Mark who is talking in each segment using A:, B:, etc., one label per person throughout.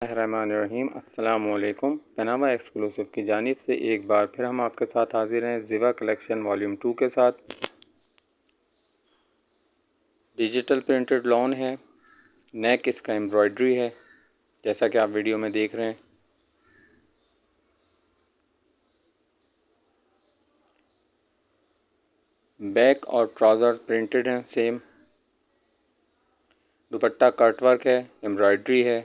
A: रहमानिर्रहीम। अस्सलामुअलैकुम। Panama exclusive की जानिब से एक बार फिर हम आपके साथ हाजिर हैं ज़िवा कलेक्शन वॉल्यूम 2 के साथ। डिजिटल प्रिंटेड लॉन है, नेक इसका एम्ब्रॉयडरी है जैसा कि आप वीडियो में देख रहे हैं। बैक और ट्राउज़र प्रिंटेड हैं सेम। दुपट्टा कटवर्क है, एम्ब्रॉयडरी है।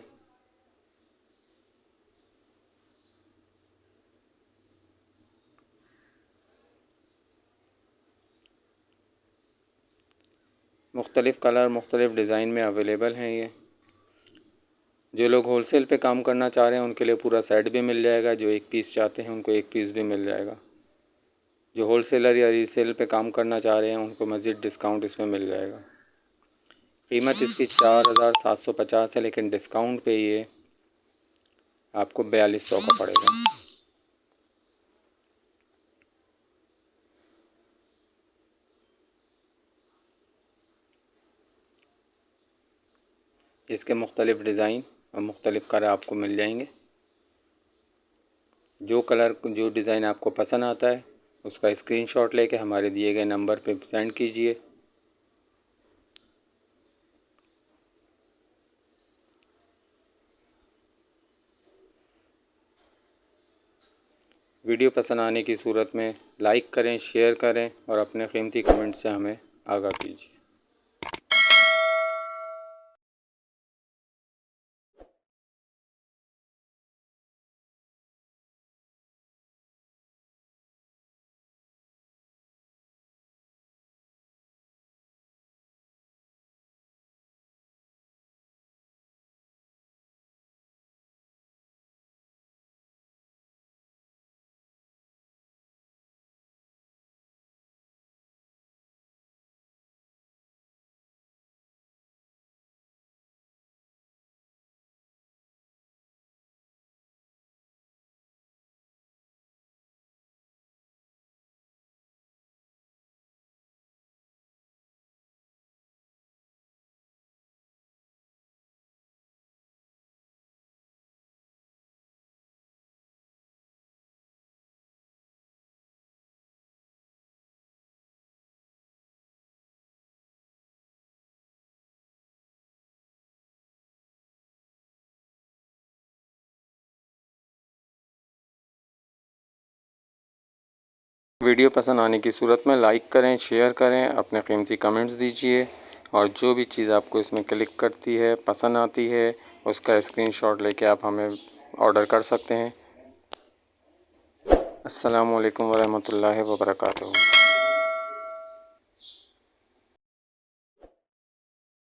A: मुख्तलिफ़ कलर मुख्तलिफ़ डिज़ाइन में अवेलेबल हैं। ये जो लोग होलसेल पे काम करना चाह रहे हैं उनके लिए पूरा सेट भी मिल जाएगा। जो एक पीस चाहते हैं उनको एक पीस भी मिल जाएगा। जो होलसेलर या रीसेल पे काम करना चाह रहे हैं उनको मज़ीद डिस्काउंट इसमें मिल जाएगा। कीमत इसकी 4750 है, लेकिन डिस्काउंट पे ये आपको 4200 का पड़ेगा। इसके मुख्तलिफ़ डिज़ाइन और मुख्तलिफ़ कलर आपको मिल जाएंगे। जो डिज़ाइन आपको पसंद आता है उसका स्क्रीनशॉट लेके हमारे दिए गए नंबर पे सेंड कीजिए। वीडियो पसंद आने की सूरत में लाइक करें, शेयर करें और अपने कीमती कमेंट से हमें आगाह कीजिए। वीडियो पसंद आने की सूरत में लाइक करें, शेयर करें, अपने कीमती कमेंट्स दीजिए और जो भी चीज़ आपको इसमें क्लिक करती है, पसंद आती है, उसका स्क्रीनशॉट लेके आप हमें ऑर्डर कर सकते हैं। अस्सलामु अलैकुम वरहमतुल्लाहि वबरकातुहू।